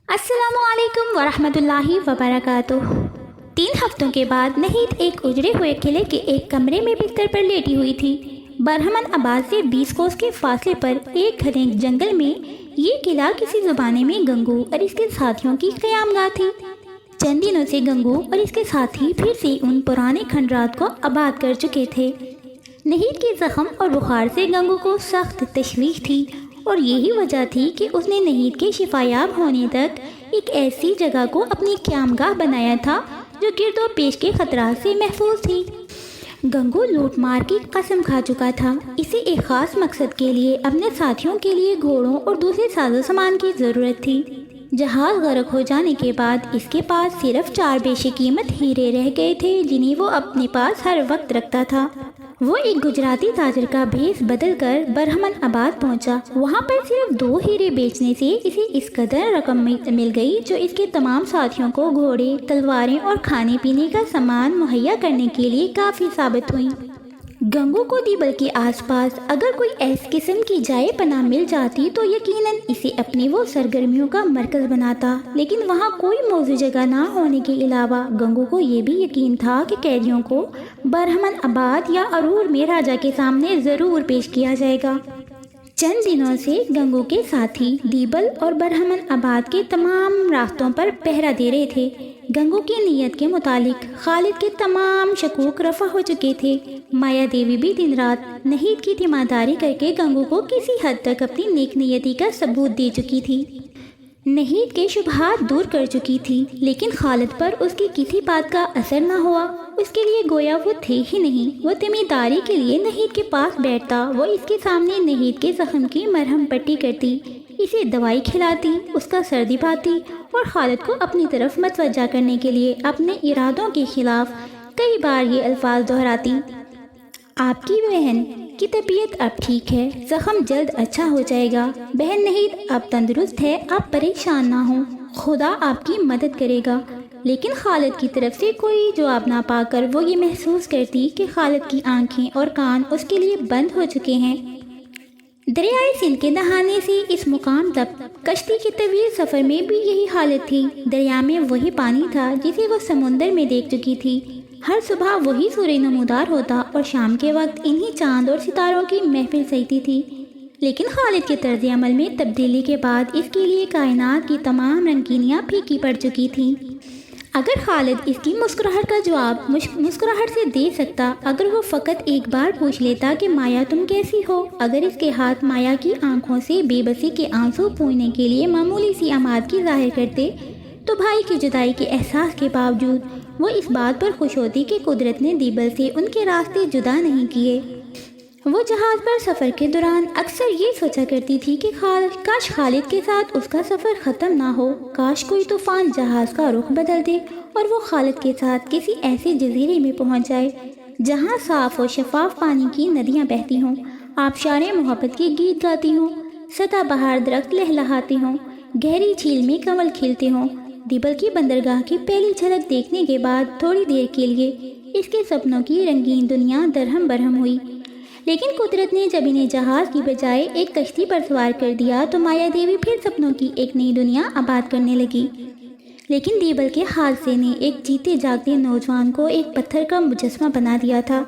السلام علیکم ورحمۃ اللہ وبرکاتہ۔ 3 ہفتوں کے بعد نہید ایک اجڑے ہوئے قلعے کے ایک کمرے میں بستر پر لیٹی ہوئی تھی۔ برہمن آباد سے 20 کوس کے فاصلے پر ایک گھنے جنگل میں یہ قلعہ کسی زمانے میں گنگو اور اس کے ساتھیوں کی قیام گاہ تھی۔ چند دنوں سے گنگو اور اس کے ساتھی پھر سے ان پرانے کھنڈرات کو آباد کر چکے تھے۔ نہید کے زخم اور بخار سے گنگو کو سخت تشویش تھی، اور یہی وجہ تھی کہ اس نے نہید کے شفایاب ہونے تک ایک ایسی جگہ کو اپنی قیام گاہ بنایا تھا جو گرد و پیش کے خطرات سے محفوظ تھی۔ گنگو لوٹ مار کی قسم کھا چکا تھا۔ اسے ایک خاص مقصد کے لیے اپنے ساتھیوں کے لیے گھوڑوں اور دوسرے ساز و سامان کی ضرورت تھی۔ جہاز غرق ہو جانے کے بعد اس کے پاس صرف 4 بیش قیمت ہیرے رہ گئے تھے جنہیں وہ اپنے پاس ہر وقت رکھتا تھا۔ وہ ایک گجراتی تاجر کا بھیس بدل کر برہمن آباد پہنچا۔ وہاں پر صرف 2 ہیرے بیچنے سے اسے اس قدر رقم مل گئی جو اس کے تمام ساتھیوں کو گھوڑے، تلواریں اور کھانے پینے کا سامان مہیا کرنے کے لیے کافی ثابت ہوئی۔ گنگو کو دیبل کے آس پاس اگر کوئی ایس قسم کی جائے پناہ مل جاتی تو یقیناً اسے اپنی وہ سرگرمیوں کا مرکز بناتا، لیکن وہاں کوئی موزوں جگہ نہ ہونے کے علاوہ گنگو کو یہ بھی یقین تھا کہ قیدیوں کو برہمن آباد یا ارور میں راجا کے سامنے ضرور پیش کیا جائے گا۔ چند دنوں سے گنگو کے ساتھی دیبل اور برہمن آباد کے تمام راستوں پر پہرا دے رہے تھے۔ گنگو کی نیت کے متعلق خالد کے تمام شکوک رفع ہو چکے تھے۔ مایا دیوی بھی دن رات نہید کی تیمارداری کر کے گنگو کو کسی حد تک اپنی نیک نیتی کا ثبوت دے چکی تھی، نہید کے شبہات دور کر چکی تھی، لیکن خالد پر اس کی کسی بات کا اثر نہ ہوا۔ اس کے لیے گویا وہ تھے ہی نہیں۔ وہ تیمارداری کے لیے نہید کے پاس بیٹھتا، وہ اس کے سامنے نہید کے زخم کی مرہم پٹی کرتی، اسے دوائی کھلاتی، اس کا سر دباتی اور خالد کو اپنی طرف متوجہ کرنے کے لیے اپنے ارادوں کے خلاف کئی بار یہ الفاظ دہراتی: آپ کی بہن کی طبیعت اب ٹھیک ہے، زخم جلد اچھا ہو جائے گا، بہن نہید اب تندرست ہے، آپ پریشان نہ ہوں، خدا آپ کی مدد کرے گا۔ لیکن خالد کی طرف سے کوئی جواب نہ پا کر وہ یہ محسوس کرتی کہ خالد کی آنکھیں اور کان اس کے لیے بند ہو چکے ہیں۔ دریائے سندھ کے نہانے سے اس مقام تک کشتی کے طویل سفر میں بھی یہی حالت تھی۔ دریا میں وہی پانی تھا جسے وہ سمندر میں دیکھ چکی تھی۔ ہر صبح وہی سورج نمودار ہوتا اور شام کے وقت انہی چاند اور ستاروں کی محفل سجتی تھی۔ لیکن خالد کے طرز عمل میں تبدیلی کے بعد اس کے لیے کائنات کی تمام رنگینیاں پھیکی پڑ چکی تھیں۔ اگر خالد اس کی مسکراہٹ کا جواب مسکراہٹ سے دے سکتا، اگر وہ فقط ایک بار پوچھ لیتا کہ مایا تم کیسی ہو، اگر اس کے ہاتھ مایا کی آنکھوں سے بے بسی کے آنسو پوچھنے کے لیے معمولی سی آمادگی ظاہر کرتے، تو بھائی کی جدائی کے احساس کے باوجود وہ اس بات پر خوش ہوتی کہ قدرت نے دیبل سے ان کے راستے جدا نہیں کیے۔ وہ جہاز پر سفر کے دوران اکثر یہ سوچا کرتی تھی کہ کاش خالد کے ساتھ اس کا سفر ختم نہ ہو، کاش کوئی طوفان جہاز کا رخ بدل دے اور وہ خالد کے ساتھ کسی ایسے جزیرے میں پہنچ جائے جہاں صاف و شفاف پانی کی ندیاں بہتی ہوں، آبشاریں محبت کے گیت گاتی ہوں، سدا بہار درخت لہلہاتے ہوں، گہری جھیل میں کنول کھلتے ہوں۔ دیبل کی بندرگاہ کی پہلی جھلک دیکھنے کے بعد تھوڑی دیر کے لیے اس کے سپنوں کی رنگین دنیا درہم برہم ہوئی، لیکن قدرت نے جب انہیں جہاز کی بجائے ایک کشتی پر سوار کر دیا تو مایا دیوی پھر سپنوں کی ایک نئی دنیا آباد کرنے لگی۔ لیکن دیبل کے حادثے نے ایک جیتے جاگتے نوجوان کو ایک پتھر کا مجسمہ بنا دیا تھا۔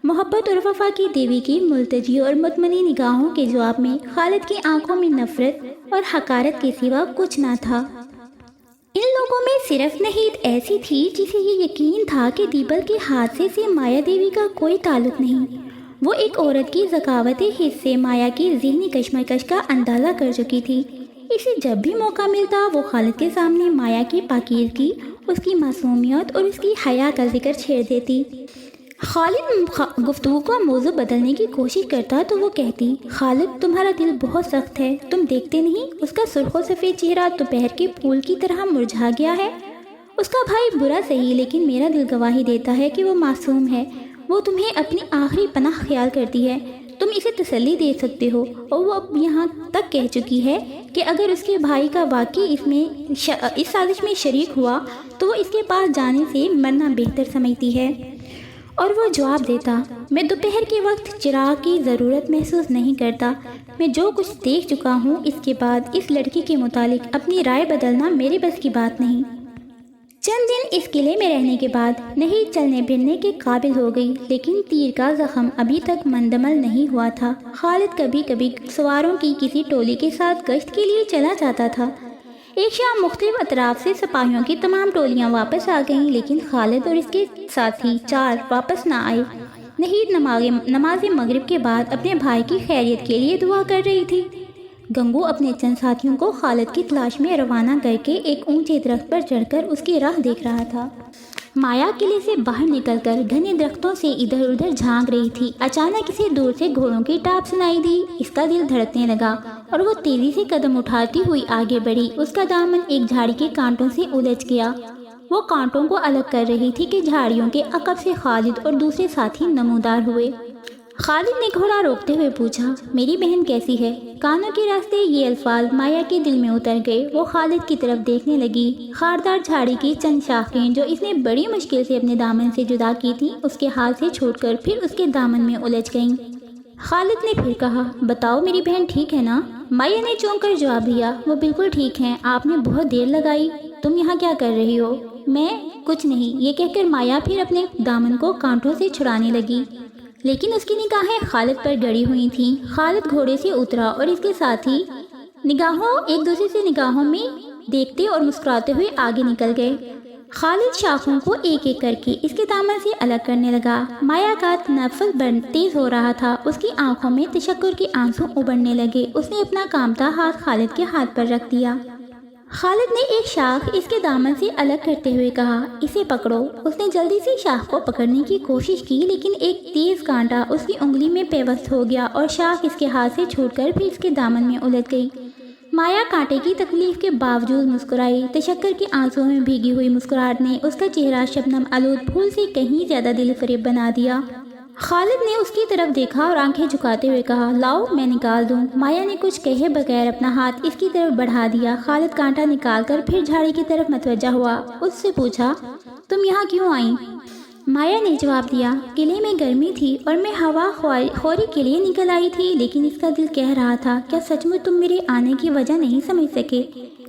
محبت اور وفا کی دیوی کی ملتجی اور مطمئن نگاہوں کے جواب میں خالد کی آنکھوں میں نفرت اور حقارت کے سوا کچھ نہ تھا۔ ان لوگوں میں صرف نہید ایسی تھی جسے یہ یقین تھا کہ دیبل کے حادثے سے مایا دیوی کا کوئی تعلق نہیں۔ وہ ایک عورت کی ذکاوت حس سے مایا کی ذہنی کشمکش کا اندازہ کر چکی تھی۔ اسے جب بھی موقع ملتا وہ خالد کے سامنے مایا کی پاکیزگی، اس کی معصومیت اور اس کی حیا کا ذکر چھیڑ دیتی۔ خالد گفتگو کا موضوع بدلنے کی کوشش کرتا تو وہ کہتی: خالد تمہارا دل بہت سخت ہے، تم دیکھتے نہیں اس کا سرخ و سفید چہرہ دوپہر کے پھول کی طرح مرجھا گیا ہے۔ اس کا بھائی برا صحیح لیکن میرا دل گواہی دیتا ہے کہ وہ معصوم ہے، وہ تمہیں اپنی آخری پناہ خیال کرتی ہے، تم اسے تسلی دے سکتے ہو۔ اور وہ اب یہاں تک کہہ چکی ہے کہ اگر اس کے بھائی کا واقعی اس سازش میں شریک ہوا تو وہ اس کے پاس جانے سے مرنا بہتر سمجھتی ہے۔ اور وہ جواب دیتا، میں دوپہر کے وقت چراغ کی ضرورت محسوس نہیں کرتا، میں جو کچھ دیکھ چکا ہوں اس کے بعد اس لڑکی کے متعلق اپنی رائے بدلنا میرے بس کی بات نہیں۔ چند دن اس قلعے میں رہنے کے بعد نہید چلنے پھرنے کے قابل ہو گئی، لیکن تیر کا زخم ابھی تک مندمل نہیں ہوا تھا۔ خالد کبھی کبھی سواروں کی کسی ٹولی کے ساتھ گشت کے لیے چلا جاتا تھا۔ ایک شام مختلف اطراف سے سپاہیوں کی تمام ٹولیاں واپس آ گئیں، لیکن خالد اور اس کے ساتھی 4 واپس نہ آئے۔ نہید نماز مغرب کے بعد اپنے بھائی کی خیریت کے لیے دعا کر رہی تھی۔ گنگو اپنے چند ساتھیوں کو خالد کی تلاش میں روانہ کر کے ایک اونچے درخت پر چڑھ کر اس کی راہ دیکھ رہا تھا۔ مایا قلعے سے باہر نکل کر گھنے درختوں سے ادھر ادھر جھانک رہی تھی۔ اچانک اسے دور سے گھوڑوں کی ٹاپ سنائی دی۔ اس کا دل دھڑکنے لگا اور وہ تیزی سے قدم اٹھاتی ہوئی آگے بڑھی۔ اس کا دامن ایک جھاڑی کے کانٹوں سے الجھ گیا۔ وہ کانٹوں کو الگ کر رہی تھی کہ جھاڑیوں کے عقب سے خالد اور دوسرے ساتھی نمودار ہوئے۔ خالد نے گھوڑا روکتے ہوئے پوچھا، میری بہن کیسی ہے؟ کانوں کے راستے یہ الفاظ مایا کے دل میں اتر گئے۔ وہ خالد کی طرف دیکھنے لگی۔ خاردار جھاڑی کی چند شاخیں جو اس نے بڑی مشکل سے اپنے دامن سے جدا کی تھیں اس کے ہاتھ سے چھوٹ کر پھر اس کے دامن میں الجھ گئیں۔ خالد نے پھر کہا، بتاؤ میری بہن ٹھیک ہے نا؟ مایا نے چونک کر جواب دیا، وہ بالکل ٹھیک ہیں، آپ نے بہت دیر لگائی۔ تم یہاں کیا کر رہی ہو؟ میں کچھ نہیں، یہ کہہ کر مایا پھر اپنے دامن کو کانٹوں سے چھڑانے لگی، لیکن اس کی نگاہیں خالد پر گڑی ہوئی تھیں۔ خالد گھوڑے سے اترا اور اس کے ساتھی ایک دوسرے سے نگاہوں میں دیکھتے اور مسکراتے ہوئے آگے نکل گئے۔ خالد شاخوں کو ایک ایک کر کے اس کے دامن سے الگ کرنے لگا۔ مایا کا تنفس تیز ہو رہا تھا، اس کی آنکھوں میں تشکر کے آنسو ابلنے لگے۔ اس نے اپنا کامتا ہاتھ خالد کے ہاتھ پر رکھ دیا۔ خالد نے ایک شاخ اس کے دامن سے الگ کرتے ہوئے کہا، اسے پکڑو۔ اس نے جلدی سے شاخ کو پکڑنے کی کوشش کی، لیکن ایک تیز کانٹا اس کی انگلی میں پیوست ہو گیا اور شاخ اس کے ہاتھ سے چھوٹ کر پھر اس کے دامن میں الجھ گئی۔ مایا کانٹے کی تکلیف کے باوجود مسکرائی۔ تشکر کے آنسوں میں بھیگی ہوئی مسکراہٹ نے اس کا چہرہ شبنم آلود پھول سے کہیں زیادہ دل فریب بنا دیا۔ خالد نے اس کی طرف دیکھا اور آنکھیں جھکاتے ہوئے کہا، لاؤ میں نکال دوں۔ مایا نے کچھ کہے بغیر اپنا ہاتھ اس کی طرف بڑھا دیا۔ خالد کانٹا نکال کر پھر جھاڑی کی طرف متوجہ ہوا۔ اس سے پوچھا، تم یہاں کیوں آئیں؟ مایا نے جواب دیا، قلعے میں گرمی تھی اور میں ہوا خوری کے لیے نکل آئی تھی، لیکن اس کا دل کہہ رہا تھا، کیا سچ میں تم میرے آنے کی وجہ نہیں سمجھ سکے؟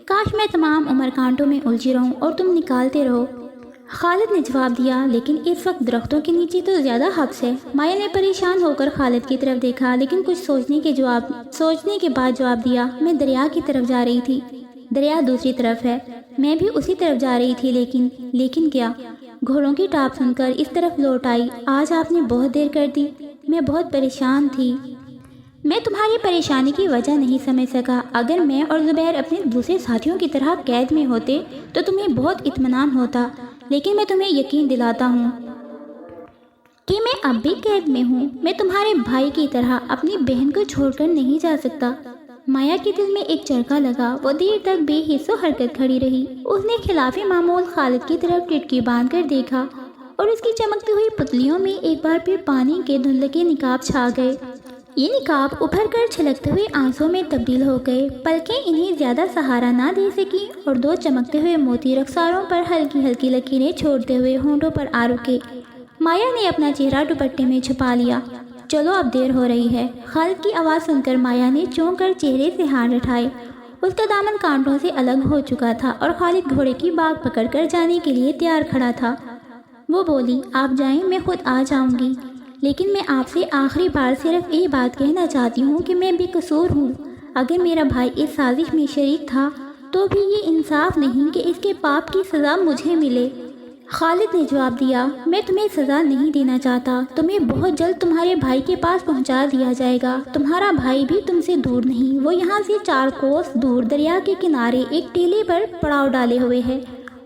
کاش میں تمام عمر کانٹوں میں الجھی رہوں اور تم نکالتے رہو۔ خالد نے جواب دیا، لیکن اس وقت درختوں کے نیچے تو زیادہ حبس ہے۔ مایا نے پریشان ہو کر خالد کی طرف دیکھا، لیکن کچھ سوچنے کے بعد جواب دیا، میں دریا کی طرف جا رہی تھی۔ دریا دوسری طرف ہے، میں بھی اسی طرف جا رہی تھی، لیکن کیا؟ گھوڑوں کی ٹاپ سن کر اس طرف لوٹ آئی۔ آج آپ نے بہت دیر کر دی، میں بہت پریشان تھی۔ میں تمہاری پریشانی کی وجہ نہیں سمجھ سکا۔ اگر میں اور زبیر اپنے دوسرے ساتھیوں کی طرح قید میں ہوتے تو تمہیں بہت اطمینان ہوتا، لیکن میں تمہیں یقین دلاتا ہوں کہ میں اب بھی قید میں ہوں۔ میں تمہارے بھائی کی طرح اپنی بہن کو چھوڑ کر نہیں جا سکتا۔ مایا کے دل میں ایک چرخا لگا۔ وہ دیر تک بے حس و حرکت کھڑی رہی۔ اس نے خلاف معمول خالد کی طرف ٹٹکی باندھ کر دیکھا اور اس کی چمکتی ہوئی پتلیوں میں ایک بار پھر پانی کے دھندلے نقاب چھا گئے۔ یہ نقاب ابھر کر چھلکتے ہوئے آنسوں میں تبدیل ہو گئے۔ پلکیں انہیں زیادہ سہارا نہ دے سکی اور دو چمکتے ہوئے موتی رخساروں پر ہلکی ہلکی لکیریں چھوڑتے ہوئے ہونٹوں پر آ رکے۔ مایا نے اپنا چہرہ دوپٹے میں چھپا لیا۔ چلو اب دیر ہو رہی ہے۔ خالد کی آواز سن کر مایا نے چونک کر چہرے سے ہاتھ اٹھائے۔ اس کا دامن کانٹوں سے الگ ہو چکا تھا اور خالد گھوڑے کی باگ پکڑ کر جانے کے لیے تیار کھڑا تھا۔ وہ بولی، آپ جائیں، میں خود آ جاؤں گی، لیکن میں آپ سے آخری بار صرف یہ بات کہنا چاہتی ہوں کہ میں بے قصور ہوں۔ اگر میرا بھائی اس سازش میں شریک تھا تو بھی یہ انصاف نہیں کہ اس کے پاپ کی سزا مجھے ملے۔ خالد نے جواب دیا، میں تمہیں سزا نہیں دینا چاہتا، تمہیں بہت جلد تمہارے بھائی کے پاس پہنچا دیا جائے گا۔ تمہارا بھائی بھی تم سے دور نہیں، وہ یہاں سے 4 کوس دور دریا کے کنارے ایک ٹیلے پر پڑاؤ ڈالے ہوئے ہے۔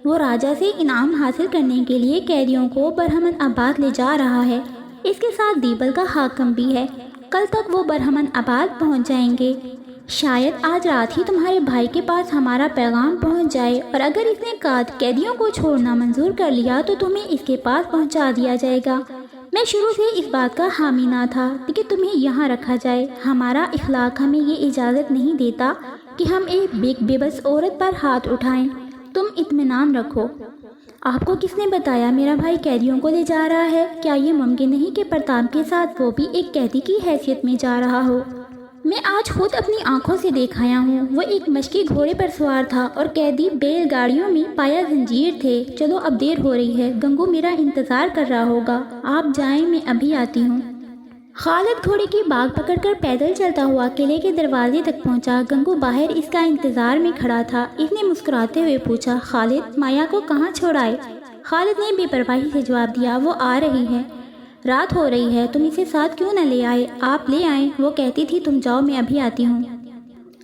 وہ راجا سے انعام حاصل کرنے کے لیے قیدیوں کو برہمن آباد لے جا رہا ہے۔ اس کے ساتھ دیبل کا حاکم بھی ہے۔ کل تک وہ برہمن آباد پہنچ جائیں گے۔ شاید آج رات ہی تمہارے بھائی کے پاس ہمارا پیغام پہنچ جائے، اور اگر اس نے قیدیوں کو چھوڑنا منظور کر لیا تو تمہیں اس کے پاس پہنچا دیا جائے گا۔ میں شروع سے اس بات کا حامی نہ تھا کہ تمہیں یہاں رکھا جائے۔ ہمارا اخلاق ہمیں یہ اجازت نہیں دیتا کہ ہم ایک بے بس عورت پر ہاتھ اٹھائیں۔ تم اطمینان رکھو۔ آپ کو کس نے بتایا میرا بھائی قیدیوں کو لے جا رہا ہے؟ کیا یہ ممکن نہیں کہ پرتاب کے ساتھ وہ بھی ایک قیدی کی حیثیت میں جا رہا ہو؟ میں آج خود اپنی آنکھوں سے دیکھ آیا ہوں، وہ ایک مشکی گھوڑے پر سوار تھا اور قیدی بیل گاڑیوں میں پایا زنجیر تھے۔ چلو اب دیر ہو رہی ہے، گنگو میرا انتظار کر رہا ہوگا، آپ جائیں میں ابھی آتی ہوں۔ خالد گھوڑے کی باگ پکڑ کر پیدل چلتا ہوا قلعے کے دروازے تک پہنچا۔ گنگو باہر اس کا انتظار میں کھڑا تھا۔ اس نے مسکراتے ہوئے پوچھا، خالد مایا کو کہاں چھوڑائے؟ خالد نے بے پرواہی سے جواب دیا، وہ آ رہی ہے، رات ہو رہی ہے، تم اسے ساتھ کیوں نہ لے آئے؟ آپ لے آئیں، وہ کہتی تھی تم جاؤ میں ابھی آتی ہوں۔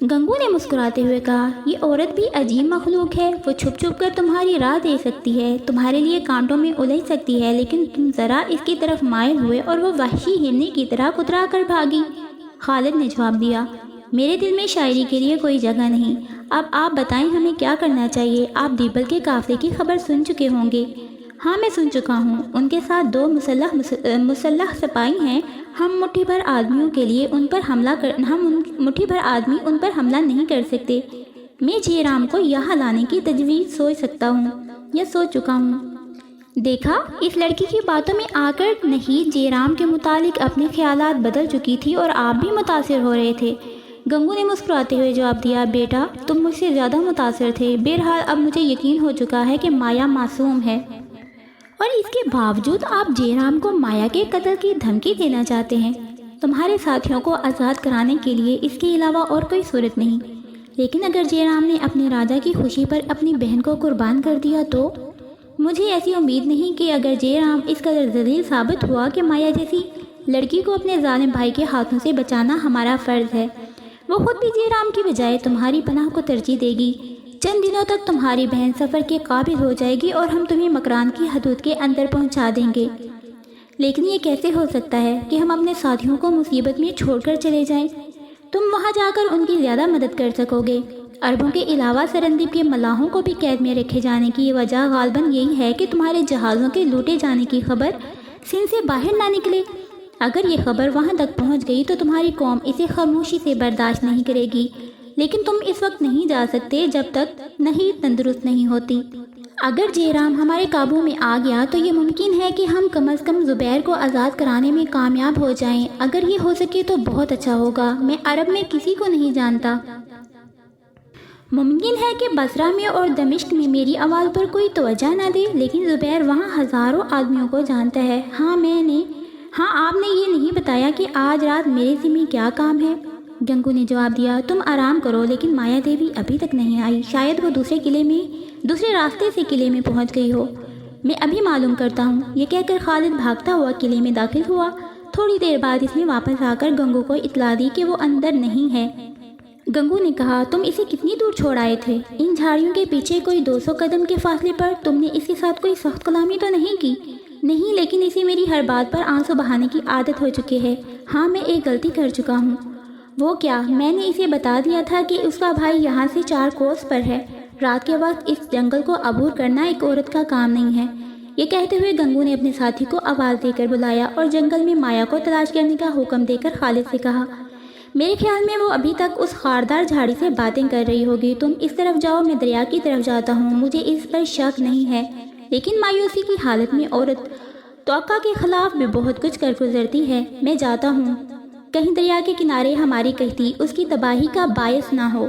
گنگو نے مسکراتے ہوئے کہا، یہ عورت بھی عجیب مخلوق ہے، وہ چھپ چھپ کر تمہاری راہ دے سکتی ہے، تمہارے لیے کانٹوں میں الجھ سکتی ہے، لیکن تم ذرا اس کی طرف مائل ہوئے اور وہ وحشی ہرنی کی طرح کترا کر بھاگی۔ خالد نے جواب دیا، میرے دل میں شاعری کے لیے کوئی جگہ نہیں۔ اب آپ بتائیں ہمیں کیا کرنا چاہیے؟ آپ دیبل کے قافلے کی خبر سن چکے ہوں گے۔ ہاں میں سن چکا ہوں، ان کے ساتھ 2 مسلح سپاہی ہیں۔ ہم مٹھی بھر آدمی ان پر حملہ نہیں کر سکتے۔ میں جے رام کو یہاں لانے کی تجویز سوچ چکا ہوں۔ دیکھا، اس لڑکی کی باتوں میں آ کر نہید جے رام کے متعلق اپنے خیالات بدل چکی تھی اور آپ بھی متاثر ہو رہے تھے۔ گنگو نے مسکراتے ہوئے جواب دیا، بیٹا تم مجھ سے زیادہ متاثر تھے۔ بہرحال اب مجھے یقین ہو چکا ہے کہ مایا معصوم ہے، اور اس کے باوجود آپ جے رام کو مایا کے قتل کی دھمکی دینا چاہتے ہیں۔ تمہارے ساتھیوں کو آزاد کرانے کے لیے اس کے علاوہ اور کوئی صورت نہیں۔ لیکن اگر جے رام نے اپنے راجا کی خوشی پر اپنی بہن کو قربان کر دیا تو؟ مجھے ایسی امید نہیں کہ اگر جے رام اس قدر ذلیل ثابت ہوا کہ مایا جیسی لڑکی کو اپنے ظالم بھائی کے ہاتھوں سے بچانا ہمارا فرض ہے، وہ خود بھی جے رام کی بجائے تمہاری پناہ کو ترجیح دے گی۔ چند دنوں تک تمہاری بہن سفر کے قابل ہو جائے گی اور ہم تمہیں مکران کی حدود کے اندر پہنچا دیں گے۔ لیکن یہ کیسے ہو سکتا ہے کہ ہم اپنے ساتھیوں کو مصیبت میں چھوڑ کر چلے جائیں؟ تم وہاں جا کر ان کی زیادہ مدد کر سکو گے۔ عربوں کے علاوہ سرندیب کے ملاحوں کو بھی قید میں رکھے جانے کی وجہ غالباً یہی ہے کہ تمہارے جہازوں کے لوٹے جانے کی خبر سندھ سے باہر نہ نکلے۔ اگر یہ خبر وہاں تک پہنچ گئی تو تمہاری قوم اسے خاموشی سے برداشت نہیں کرے گی، لیکن تم اس وقت نہیں جا سکتے جب تک نہید تندرست نہیں ہوتی۔ اگر جے رام ہمارے قابو میں آ گیا تو یہ ممکن ہے کہ ہم کم از کم زبیر کو آزاد کرانے میں کامیاب ہو جائیں۔ اگر یہ ہو سکے تو بہت اچھا ہوگا۔ میں عرب میں کسی کو نہیں جانتا۔ ممکن ہے کہ بصرہ میں اور دمشق میں میری آواز پر کوئی توجہ نہ دے، لیکن زبیر وہاں ہزاروں آدمیوں کو جانتا ہے۔ ہاں آپ نے یہ نہیں بتایا کہ آج رات میرے ذمہ کیا کام ہے؟ گنگو نے جواب دیا، تم آرام کرو، لیکن مایا دیوی ابھی تک نہیں آئی، شاید وہ دوسرے راستے سے قلعے میں پہنچ گئی ہو۔ میں ابھی معلوم کرتا ہوں۔ یہ کہہ کر خالد بھاگتا ہوا قلعے میں داخل ہوا۔ تھوڑی دیر بعد اس نے واپس آ کر گنگو کو اطلاع دی کہ وہ اندر نہیں ہے۔ گنگو نے کہا، تم اسے کتنی دور چھوڑ آئے تھے؟ ان جھاڑیوں کے پیچھے کوئی 200 قدم کے فاصلے پر۔ تم نے اس کے ساتھ کوئی سخت کلامی تو نہیں کی؟ نہیں، لیکن اسے میری ہر بات پر آنسو بہانے کی عادت ہو چکی ہے۔ ہاں میں ایک غلطی کر چکا ہوں۔ وہ کیا؟ میں نے اسے بتا دیا تھا کہ اس کا بھائی یہاں سے 4 کوس پر ہے۔ رات کے وقت اس جنگل کو عبور کرنا ایک عورت کا کام نہیں ہے۔ یہ کہتے ہوئے گنگو نے اپنے ساتھی کو آواز دے کر بلایا اور جنگل میں مایا کو تلاش کرنے کا حکم دے کر خالد سے کہا، میرے خیال میں وہ ابھی تک اس خاردار جھاڑی سے باتیں کر رہی ہوگی۔ تم اس طرف جاؤ، میں دریا کی طرف جاتا ہوں۔ مجھے اس پر شک نہیں ہے، لیکن مایوسی کی حالت میں عورت توقع کے خلاف بھی بہت کچھ کر گزرتی ہے۔ میں جاتا ہوں، کہیں دریا کے کنارے ہماری کشتی اس کی تباہی کا باعث نہ ہو۔